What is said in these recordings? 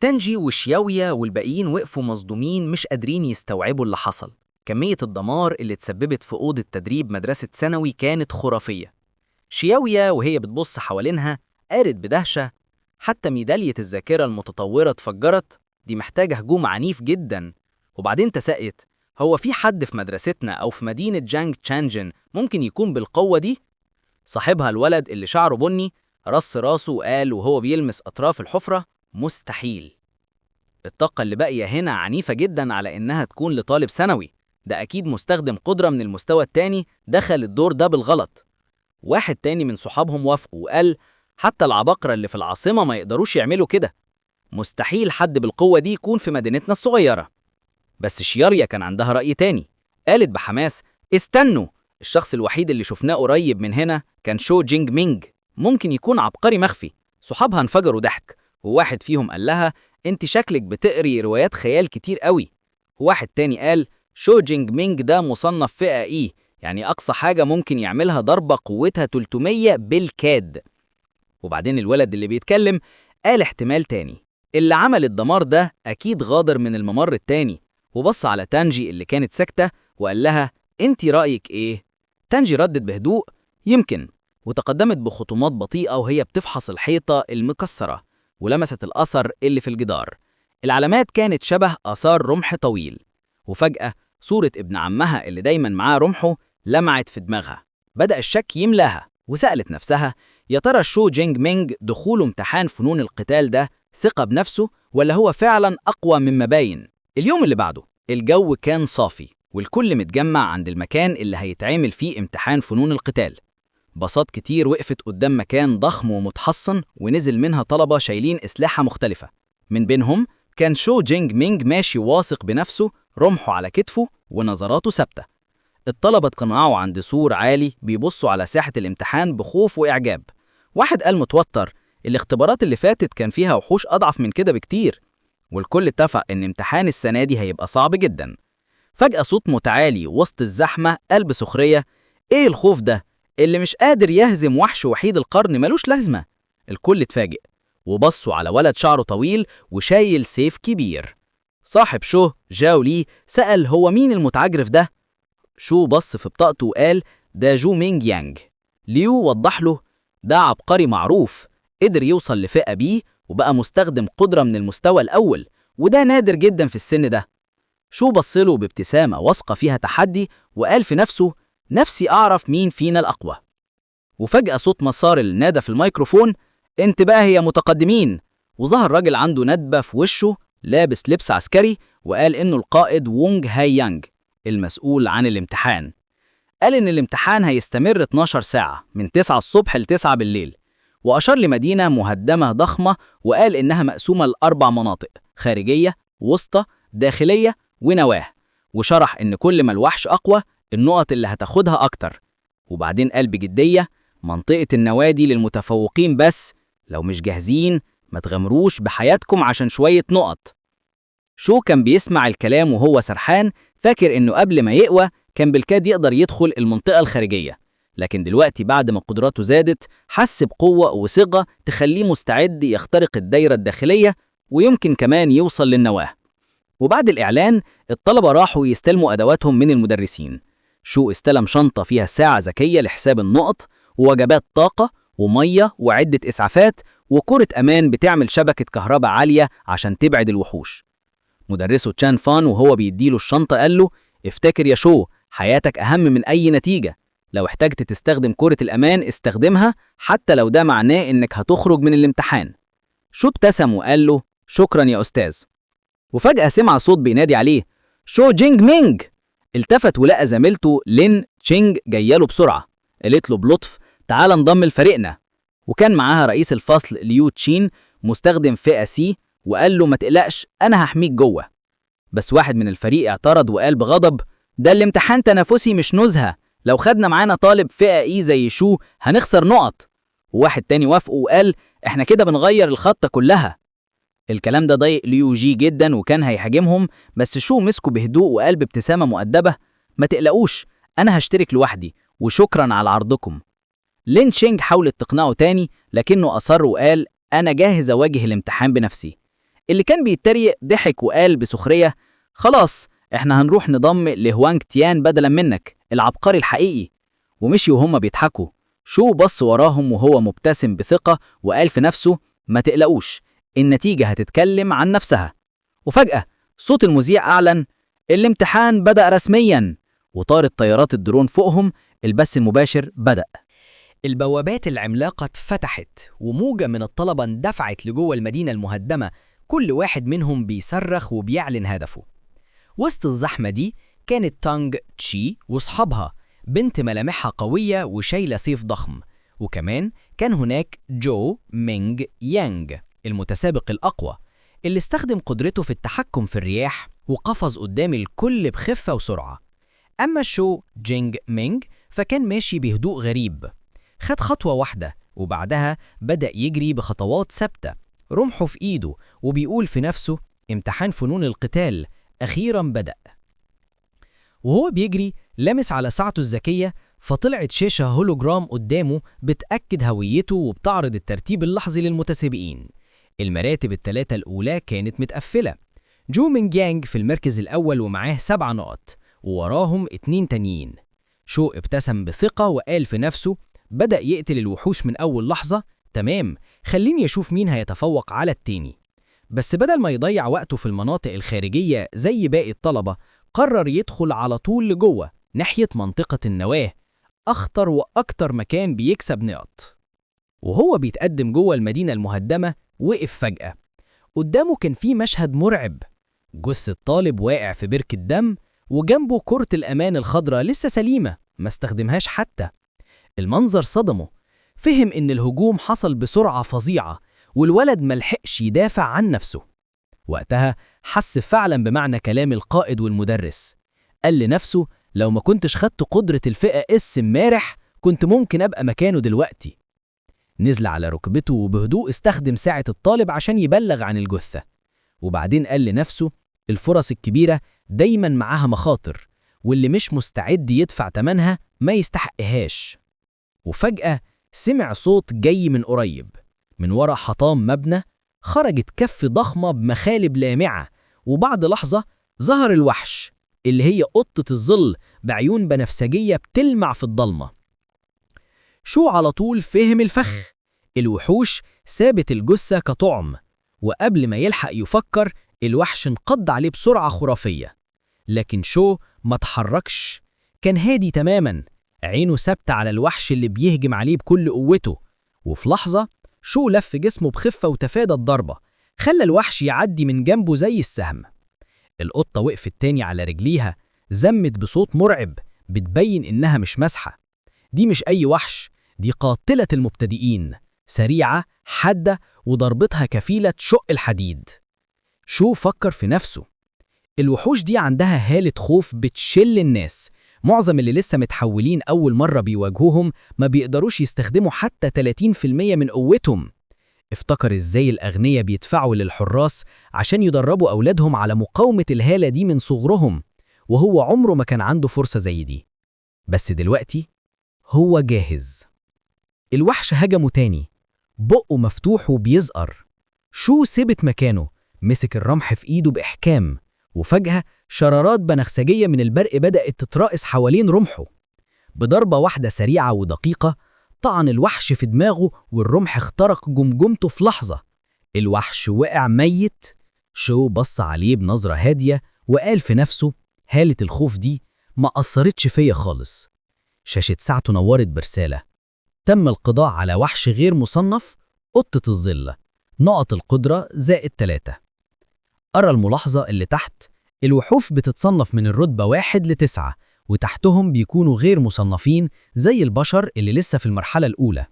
تانجي وشياويا والباقيين وقفوا مصدومين مش قادرين يستوعبوا اللي حصل. كمية الدمار اللي اتسببت في أوضة تدريب مدرسة ثانوي كانت خرافية. شياويا وهي بتبص حوالينها قالت بدهشة: حتى ميدالية الذاكرة المتطورة اتفجرت، دي محتاجة هجوم عنيف جدا. وبعدين تساءلت: هو في حد في مدرستنا أو في مدينة جانج تشانجن ممكن يكون بالقوة دي؟ صاحبها الولد اللي شعره بني رص راسه وقال وهو بيلمس أطراف الحفرة: مستحيل. الطاقة اللي باقية هنا عنيفة جدا على إنها تكون لطالب ثانوي، ده أكيد مستخدم قدرة من المستوى التاني دخل الدور ده بالغلط. واحد تاني من صحابهم وافقوا وقال: حتى العباقرة اللي في العاصمة ما يقدروش يعملوا كده، مستحيل حد بالقوة دي يكون في مدينتنا الصغيرة. بس شياريا كان عندها رأي تاني، قالت بحماس: استنوا، الشخص الوحيد اللي شفناه قريب من هنا كان شو جينج مينج، ممكن يكون عبقري مخفي. صحابها انفجروا ضحك، وواحد فيهم قال لها: انت شكلك بتقري روايات خيال كتير قوي. وواحد تاني قال: شو جينج مينج ده مصنف فئة ايه، يعني اقصى حاجة ممكن يعملها ضربة قوتها 300 بالكاد. وبعدين الولد اللي بيتكلم قال احتمال تاني: اللي عمل الدمار ده اكيد غادر من الممر التاني. وبص على تانجي اللي كانت ساكتة وقال لها: انتي رأيك ايه؟ تانجي ردت بهدوء: يمكن. وتقدمت بخطوات بطيئة وهي بتفحص الحيطة المكسرة، ولمست الأثر اللي في الجدار. العلامات كانت شبه آثار رمح طويل. وفجأة صورة ابن عمها اللي دايما معاه رمحه لمعت في دماغها. بدأ الشك يملاها وسألت نفسها: يا ترى شو جينج مينج دخوله امتحان فنون القتال ده ثقة بنفسه، ولا هو فعلا أقوى مما باين؟ اليوم اللي بعده الجو كان صافي، والكل متجمع عند المكان اللي هيتعمل فيه امتحان فنون القتال. باصات كتير وقفت قدام مكان ضخم ومتحصن، ونزل منها طلبة شايلين أسلحة مختلفة. من بينهم كان شو جينج مينج ماشي واثق بنفسه، رمحه على كتفه ونظراته ثابتة. الطلبة اتقنعوا عند سور عالي بيبصوا على ساحة الامتحان بخوف وإعجاب. واحد قال متوتر: الاختبارات اللي فاتت كان فيها وحوش أضعف من كده بكتير. والكل اتفق إن امتحان السنة دي هيبقى صعب جدا. فجأة صوت متعالي وسط الزحمة قال بسخرية: ايه الخوف ده؟ اللي مش قادر يهزم وحش وحيد القرن ملوش لازمة. الكل اتفاجئ وبصوا على ولد شعره طويل وشايل سيف كبير. صاحب شو جاو لي سأل: هو مين المتعجرف ده؟ شو بص في بطاقته وقال: ده جو مينج يانج. ليو وضح له: ده عبقري معروف، قدر يوصل لفئة بيه وبقى مستخدم قدرة من المستوى الأول، وده نادر جدا في السن ده. شو بصله بابتسامة واثقة فيها تحدي وقال في نفسه: نفسي أعرف مين فينا الأقوى. وفجأة صوت مسار نادى في الميكروفون: انتباه يا متقدمين. وظهر راجل عنده ندبة في وشه لابس لبس عسكري، وقال إنه القائد وونج هاي يانج المسؤول عن الامتحان. قال إن الامتحان هيستمر 12 ساعة من 9 الصبح ل 9 بالليل، وأشار لمدينة مهدمة ضخمة وقال إنها مقسومة ل4 مناطق: خارجية، وسطى، داخلية، ونواه. وشرح إن كل ما الوحش أقوى النقط اللي هتاخدها أكتر. وبعدين قال بجدية: منطقة النوادي للمتفوقين بس، لو مش جاهزين ما تغامروش بحياتكم عشان شوية نقط. شو كان بيسمع الكلام وهو سرحان، فاكر إنه قبل ما يقوى كان بالكاد يقدر يدخل المنطقة الخارجية، لكن دلوقتي بعد ما قدراته زادت حس بقوة وثقة تخليه مستعد يخترق الدايرة الداخلية ويمكن كمان يوصل للنواة. وبعد الإعلان الطلبة راحوا يستلموا أدواتهم من المدرسين. شو استلم شنطة فيها ساعة ذكية لحساب النقط، ووجبات طاقة، ومية، وعدة إسعافات، وكرة أمان بتعمل شبكة كهرباء عالية عشان تبعد الوحوش. مدرسه تشان فان وهو بيديله الشنطة قال له: افتكر يا شو، حياتك أهم من أي نتيجة. لو احتجت تستخدم كرة الأمان استخدمها، حتى لو ده معناه إنك هتخرج من الامتحان. شو ابتسم وقال له: شكرا يا أستاذ. وفجأة سمع صوت بينادي عليه: شو جينج مينج. التفت ولقى زميلته لين تشينج جاياله بسرعة. قالت له بلطف: تعال انضم لفريقنا. وكان معاها رئيس الفصل ليو تشين مستخدم فئة سي، وقال له: ما تقلقش أنا هحميك جوه. بس واحد من الفريق اعترض وقال بغضب: ده الامتحان تنافسي مش نزهة، لو خدنا معانا طالب فئة اي زي شو هنخسر نقط. وواحد تاني وافق وقال: احنا كده بنغير الخطة كلها. الكلام ده ضايق ليو جي جدا وكان هيهاجمهم، بس شو مسكه بهدوء وقال بابتسامة مؤدبة: ما تقلقوش، أنا هشترك لوحدي وشكرا على عرضكم. لين تشينج حاولت تقنعه تاني لكنه أصر وقال: أنا جاهز أواجه الامتحان بنفسي. اللي كان بيتريق ضحك وقال بسخرية: خلاص احنا هنروح نضم لهوانج تيان بدلا منك العبقري الحقيقي. ومشي وهم بيضحكوا. شو بص وراهم وهو مبتسم بثقة وقال في نفسه: ما تقلقوش، النتيجة هتتكلم عن نفسها. وفجأة صوت المذيع أعلن: الامتحان بدأ رسمياً. وطارت طيارات الدرون فوقهم. البث المباشر بدأ. البوابات العملاقة اتفتحت وموجة من الطلبة اندفعت لجوه المدينة المهدمة، كل واحد منهم بيصرخ وبيعلن هدفه. وسط الزحمة دي كانت تانج تشي وصحابها، بنت ملامحها قوية وشايلة سيف ضخم. وكمان كان هناك جو مينج يانج، المتسابق الأقوى اللي استخدم قدرته في التحكم في الرياح وقفز قدام الكل بخفة وسرعة. أما شو جينج مينج فكان ماشي بهدوء غريب، خد خطوة واحدة وبعدها بدأ يجري بخطوات ثابتة، رمحه في إيده وبيقول في نفسه: امتحان فنون القتال أخيراً بدأ. وهو بيجري لمس على ساعته الذكية، فطلعت شاشة هولوجرام قدامه بتأكد هويته وبتعرض الترتيب اللحظي للمتسابقين. المراتب الثلاثة الأولى كانت متقفلة. جو مينج يانج في المركز الأول ومعاه 7 نقط، ووراهم 2 تانيين. شو ابتسم بثقة وقال في نفسه: بدأ يقتل الوحوش من أول لحظة، تمام، خليني أشوف مين هيتفوق على التاني. بس بدل ما يضيع وقته في المناطق الخارجية زي باقي الطلبة، قرر يدخل على طول لجوه ناحية منطقة النواة، أخطر وأكتر مكان بيكسب نقط. وهو بيتقدم جوه المدينة المهدمة وقف فجأة. قدامه كان في مشهد مرعب: جثة طالب واقع في بركة دم، وجنبه كرة الأمان الخضراء لسه سليمة ما استخدمهاش حتى. المنظر صدمه، فهم إن الهجوم حصل بسرعة فظيعة والولد ملحقش يدافع عن نفسه. وقتها حس فعلا بمعنى كلام القائد والمدرس، قال لنفسه: لو ما كنتش خدت قدرة الفئة اس امبارح كنت ممكن أبقى مكانه دلوقتي. نزل على ركبته وبهدوء استخدم ساعة الطالب عشان يبلغ عن الجثة. وبعدين قال لنفسه: الفرص الكبيرة دايما معاها مخاطر، واللي مش مستعد يدفع تمنها ما يستحقهاش. وفجأة سمع صوت جاي من قريب، من ورا حطام مبنى. خرجت كف ضخمة بمخالب لامعة، وبعد لحظة ظهر الوحش اللي هي قطة الظل بعيون بنفسجية بتلمع في الضلمة. شو على طول فهم الفخ. الوحوش سابت الجثة كطعم، وقبل ما يلحق يفكر الوحش انقض عليه بسرعة خرافية. لكن شو ما تحركش، كان هادي تماماً، عينه ثابتة على الوحش اللي بيهجم عليه بكل قوته. وفي لحظة شو لف جسمه بخفة وتفادى الضربة، خلى الوحش يعدي من جنبه زي السهم. القطة وقفت تاني على رجليها، زمت بصوت مرعب بتبين إنها مش مسحة. دي مش أي وحش، دي قاتلة المبتدئين، سريعة حادة وضربتها كفيلة شق الحديد. شو فكر في نفسه: الوحوش دي عندها هالة خوف بتشل الناس. معظم اللي لسه متحولين أول مرة بيواجهوهم ما بيقدروش يستخدموا حتى 30% من قوتهم. افتكر إزاي الأغنياء بيدفعوا للحراس عشان يدربوا أولادهم على مقاومة الهالة دي من صغرهم، وهو عمره ما كان عنده فرصة زي دي. بس دلوقتي هو جاهز. الوحش هجمه تاني، بقه مفتوح وبيزقر. شو ثبت مكانه، مسك الرمح في إيده بإحكام، وفجأة شرارات بنفسجية من البرق بدأت تتراقص حوالين رمحه. بضربة واحدة سريعة ودقيقة طعن الوحش في دماغه، والرمح اخترق جمجمته في لحظة. الوحش وقع ميت. شو بص عليه بنظرة هادية وقال في نفسه: هالة الخوف دي ما أثرتش فيا خالص. شاشة ساعته نورت برسالة: تم القضاء على وحش غير مصنف، قطة الظل، نقط القدرة +3. قرأ الملاحظة اللي تحت: الوحوش بتتصنف من الرتبة 1 ل9، وتحتهم بيكونوا غير مصنفين زي البشر اللي لسه في المرحلة الأولى.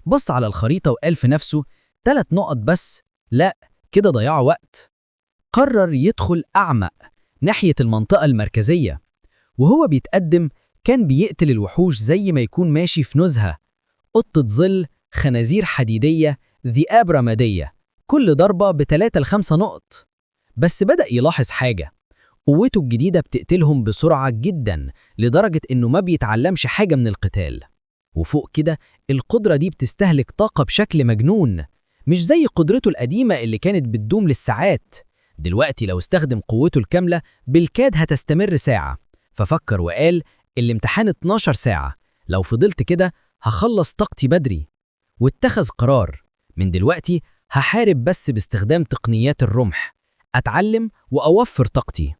بص على الخريطة وقال في نفسه: 3 نقط بس، لا كده ضياع وقت. قرر يدخل أعمق ناحية المنطقة المركزية. وهو بيتقدم كان بيقتل الوحوش زي ما يكون ماشي في نزهة: قطة ظل، خنازير حديدية، ذئاب رمادية، كل ضربة ب3 ل5 نقط. بس بدأ يلاحظ حاجة: قوته الجديدة بتقتلهم بسرعة جدا لدرجة إنه ما بيتعلمش حاجة من القتال. وفوق كده القدرة دي بتستهلك طاقة بشكل مجنون. مش زي قدرته القديمة اللي كانت بتدوم للساعات. دلوقتي لو استخدم قوته الكاملة بالكاد هتستمر ساعة. ففكر وقال الامتحان 12 ساعة، لو فضلت كده هخلص طاقتي بدري. واتخذ قرار، من دلوقتي هحارب بس باستخدام تقنيات الرمح، أتعلم وأوفر طاقتي.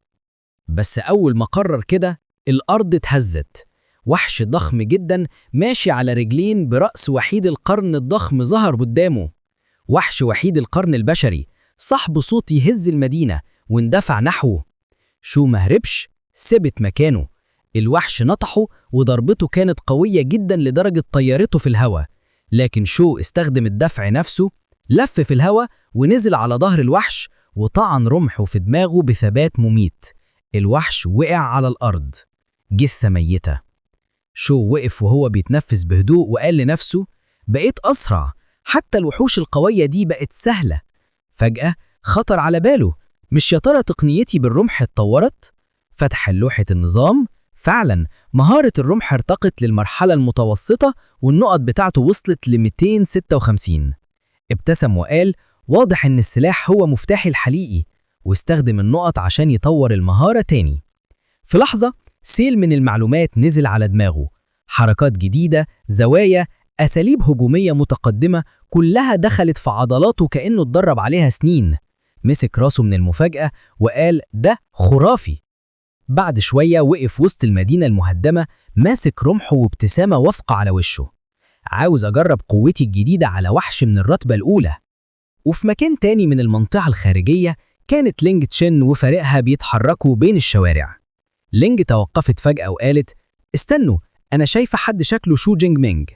بس أول ما قرر كده الأرض اتهزت. وحش ضخم جدا ماشي على رجلين برأس وحيد القرن الضخم ظهر قدامه. وحش وحيد القرن البشري، صاحب صوت يهز المدينة، واندفع نحوه. شو مهربش، ثبت مكانه. الوحش نطحه وضربته كانت قوية جدا لدرجة طيرته في الهواء، لكن شو استخدم الدفع نفسه، لف في الهواء ونزل على ظهر الوحش وطعن رمحه في دماغه بثبات مميت. الوحش وقع على الأرض، جثة ميتة. شو وقف وهو بيتنفس بهدوء وقال لنفسه بقيت أسرع، حتى الوحوش القوية دي بقت سهلة. فجأة خطر على باله، مش يا ترى تقنيتي بالرمح اتطورت؟ فتح لوحة النظام، فعلا مهارة الرمح ارتقت للمرحلة المتوسطة والنقط بتاعته وصلت ل 256. ابتسم وقال واضح ان السلاح هو مفتاحي الحقيقي، واستخدم النقط عشان يطور المهارة تاني. في لحظة سيل من المعلومات نزل على دماغه، حركات جديدة، زوايا، أساليب هجومية متقدمة، كلها دخلت في عضلاته كأنه اتدرب عليها سنين. مسك راسه من المفاجأة وقال ده خرافي. بعد شوية وقف وسط المدينة المهدمة ماسك رمحه وابتسامة واثقة على وشه. عاوز أجرب قوتي الجديدة على وحش من الرتبة الأولى. وفي مكان تاني من المنطقة الخارجية كانت لينج تشين وفريقها بيتحركوا بين الشوارع. لينج توقفت فجأة وقالت استنوا، أنا شايفة حد شكله شو جينج مينج.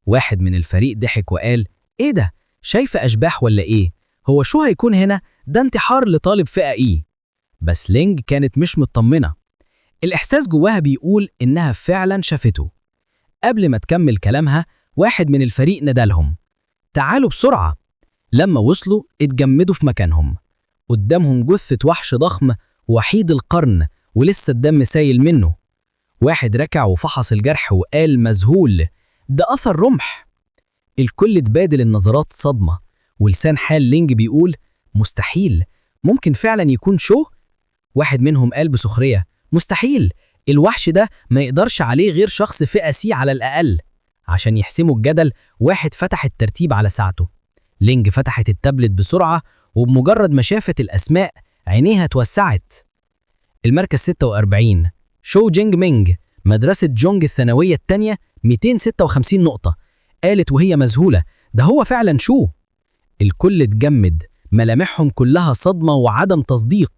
واحد من الفريق ضحك وقال إيه ده؟ شايفة أشباح ولا إيه؟ هو شو هيكون هنا؟ ده انتحار لطالب فئة إيه؟ بس لينج كانت مش مطمنة. الإحساس جواها بيقول إنها فعلا شافته. قبل ما تكمل كلامها واحد من الفريق ندالهم تعالوا بسرعة. لما وصلوا اتجمدوا في مكانهم. قدامهم جثة وحش ضخم وحيد القرن ولسه الدم سايل منه. واحد ركع وفحص الجرح وقال مذهول ده أثر رمح. الكل تبادل النظرات صدمة، ولسان حال لينج بيقول مستحيل، ممكن فعلا يكون شو؟ واحد منهم قال بسخرية مستحيل، الوحش ده ما يقدرش عليه غير شخص فئة سي على الأقل. عشان يحسموا الجدل واحد فتح الترتيب على ساعته. لينج فتحت التابلت بسرعة وبمجرد ما شافت الأسماء عينيها توسعت. المركز 46 شو جينج مينج، مدرسة جونج الثانوية التانية، 256 نقطة. قالت وهي مذهولة ده هو فعلا شو. الكل اتجمد، ملامحهم كلها صدمة وعدم تصديق.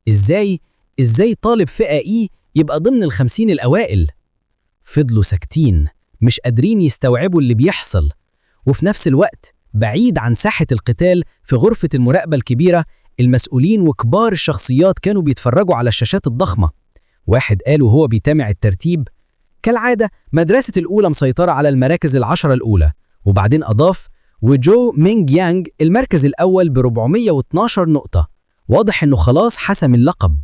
ازاي طالب فئة اي يبقى ضمن ال50 الأوائل؟ فضلوا ساكتين مش قادرين يستوعبوا اللي بيحصل. وفي نفس الوقت بعيد عن ساحة القتال في غرفة المراقبة الكبيرة المسؤولين وكبار الشخصيات كانوا بيتفرجوا على الشاشات الضخمة. واحد قال وهو بيتابع الترتيب كالعادة مدرسة الأولى مسيطرة على المراكز ال10 الأولى. وبعدين أضاف وجو مينج يانج المركز الأول ب412 نقطة. واضح إنه خلاص حسم اللقب.